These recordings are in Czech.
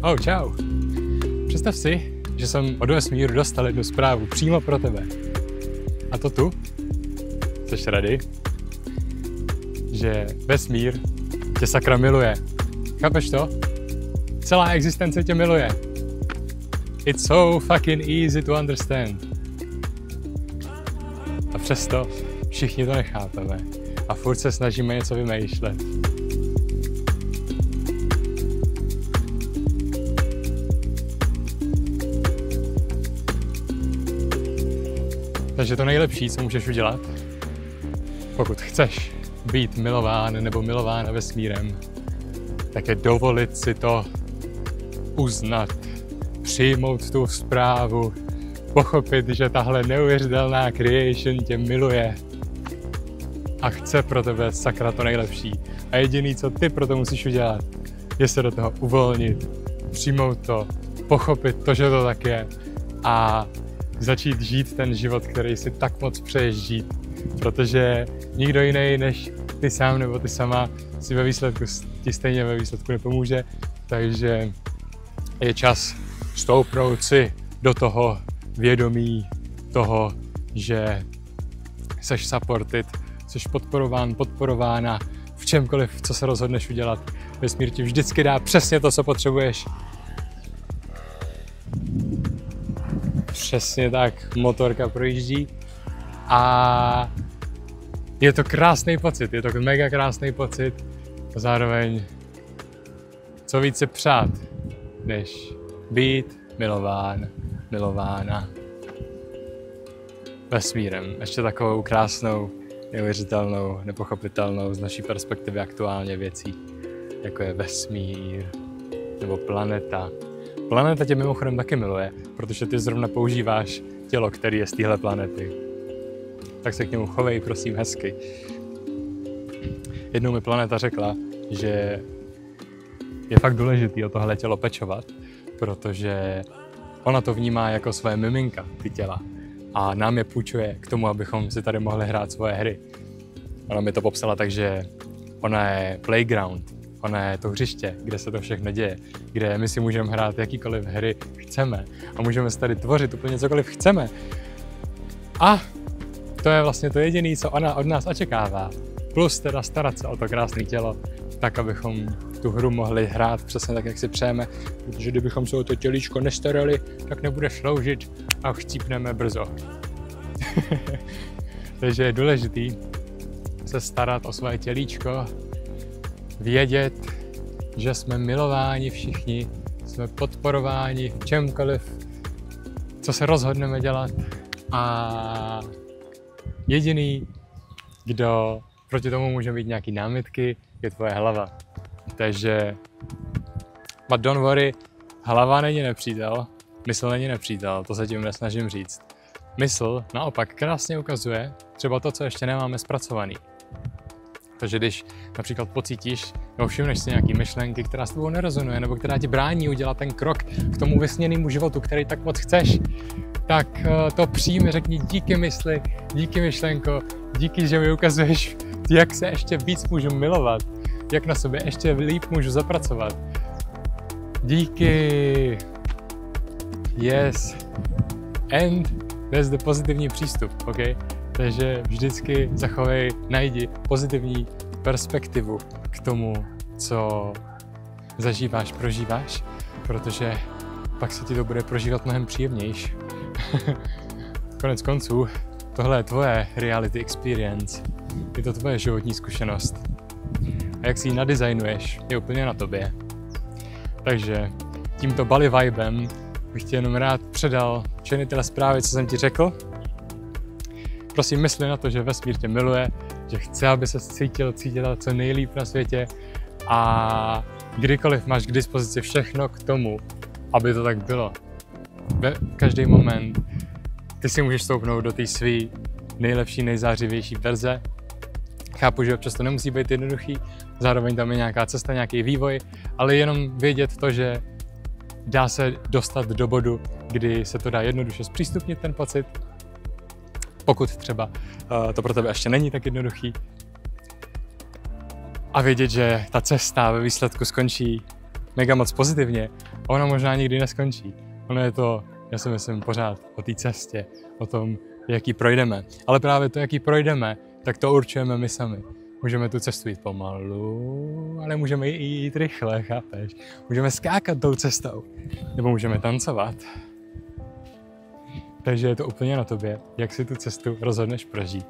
Oh, čau. Představ si, že jsem od vesmíru dostal jednu zprávu přímo pro tebe. A to tu. Jsi ready? Že vesmír tě sakra miluje. Chápeš to? Celá existence tě miluje. It's so fucking easy to understand. A přesto všichni to nechápeme. A furt se snažíme něco vymýšlet. Takže to nejlepší, co můžeš udělat, pokud chceš být milován nebo milována vesmírem, tak je dovolit si to uznat, přijmout tu zprávu, pochopit, že tahle neuvěřitelná creation tě miluje a chce pro tebe sakra to nejlepší. A jediný, co ty pro to musíš udělat, je se do toho uvolnit, přijmout to, pochopit to, že to tak je a začít žít ten život, který si tak moc přeješ žít. Protože nikdo jiný než ty sám nebo ty sama si ve výsledku, ti stejně ve výsledku nepomůže. Takže je čas stoupnout si do toho vědomí toho, že seš supported, seš podporován, podporována v čemkoliv, co se rozhodneš udělat. Vesmír ti vždycky dá přesně to, co potřebuješ. Přesně tak, motorka projíždí a je to krásný pocit, je to mega krásný pocit a zároveň co víc si přát, než být milován, milována vesmírem. Ještě takovou krásnou, neuvěřitelnou, nepochopitelnou z naší perspektivy aktuálně věcí, jako je vesmír nebo planeta. Planeta tě mimochodem taky miluje, protože ty zrovna používáš tělo, který je z téhle planety. Tak se k němu chovej, prosím, hezky. Jednou mi planeta řekla, že je fakt důležitý o tohle tělo pečovat, protože ona to vnímá jako své miminka, ty těla. A nám je půjčuje k tomu, abychom si tady mohli hrát svoje hry. Ona mi to popsala tak, že ona je playground, ona je to hřiště, kde se to všechno děje, kde my si můžeme hrát jakýkoliv hry chceme a můžeme si tady tvořit úplně cokoliv chceme. A to je vlastně to jediné, co ona od nás očekává. Plus teda starat se o to krásné tělo, tak abychom tu hru mohli hrát přesně tak, jak si přejeme, protože kdybychom se o to tělíčko nestarali, tak nebude sloužit a chcípneme brzo. Takže je důležitý se starat o svoje tělíčko, vědět, že jsme milováni všichni, jsme podporováni v čemkoliv, co se rozhodneme dělat a jediný, kdo proti tomu může mít nějaký námitky, je tvoje hlava. Takže, but don't worry, hlava není nepřítel, mysl není nepřítel, to se tím nesnažím říct. Mysl naopak krásně ukazuje třeba to, co ještě nemáme zpracovaný. Takže když například pocítíš nebo všimneš si nějaký myšlenky, která s tebou nerezonuje, nebo která ti brání udělat ten krok k tomu vysněnému životu, který tak moc chceš, tak to přijmi, řekni díky mysli, díky myšlenko, díky, že mi ukazuješ, jak se ještě víc můžu milovat, jak na sobě ještě líp můžu zapracovat. Díky. Yes. And that's the pozitivní přístup, ok? Takže vždycky zachovej, najdi pozitivní perspektivu k tomu, co zažíváš, prožíváš, protože pak se ti to bude prožívat mnohem příjemnější. Konec konců, tohle je tvoje reality experience, je to tvoje životní zkušenost. A jak si ji nadizajnuješ, je úplně na tobě. Takže tímto Bali vibem bych ti jenom rád předal všechny tyhle zprávy, co jsem ti řekl. Prosím, mysli na to, že vesmír tě miluje, že chce, aby se cítila co nejlíp na světě a kdykoliv máš k dispozici všechno k tomu, aby to tak bylo. Ve každý moment ty si můžeš stoupnout do té své nejlepší, nejzářivější verze. Chápu, že občas to nemusí být jednoduchý, zároveň tam je nějaká cesta, nějaký vývoj, ale jenom vědět to, že dá se dostat do bodu, kdy se to dá jednoduše zpřístupnit ten pocit, pokud třeba to pro tebe ještě není tak jednoduchý. A vědět, že ta cesta ve výsledku skončí mega moc pozitivně, ona možná nikdy neskončí. Ono je to, já si myslím, pořád o té cestě, o tom, jak ji projdeme. Ale právě to, jak ji projdeme, tak to určujeme my sami. Můžeme tu cestu jít pomalu, ale můžeme i jít rychle, chápeš? Můžeme skákat tou cestou, nebo můžeme tancovat. Takže je to úplně na tobě, jak si tu cestu rozhodneš prožít.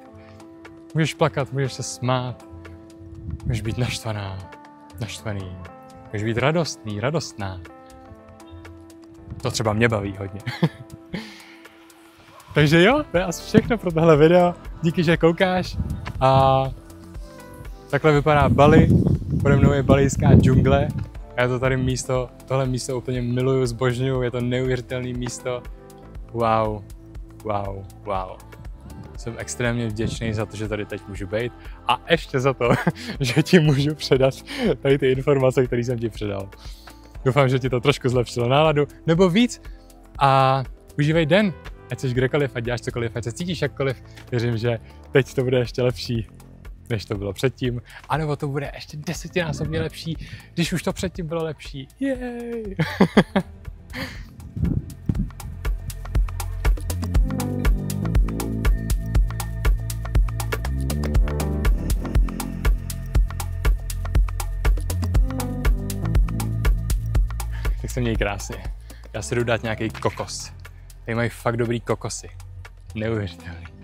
Můžeš plakat, můžeš se smát, můžeš být naštvaný, můžeš být radostný, radostná. To třeba mě baví hodně. Takže jo, to je asi všechno pro tohle video. Díky, že koukáš. A takhle vypadá Bali. Pode mnou je balijská džungle. A je to tady místo, tohle místo úplně miluju, zbožňuju. Je to neuvěřitelné místo. Wow. Jsem extrémně vděčný za to, že tady teď můžu být. A ještě za to, že ti můžu předat tady ty informace, které jsem ti předal. Doufám, že ti to trošku zlepšilo náladu, nebo víc. A užívej den, ať jsi kdekoliv, ať děláš cokoliv, ať se cítíš jakkoliv. Věřím, že teď to bude ještě lepší, než to bylo předtím. A nebo to bude ještě 10násobně lepší, když už to předtím bylo lepší. Jej! Tak se měj krásně. Já si jdu dát nějaký kokos. Tady mají fakt dobrý kokosy. Neuvěřitelný.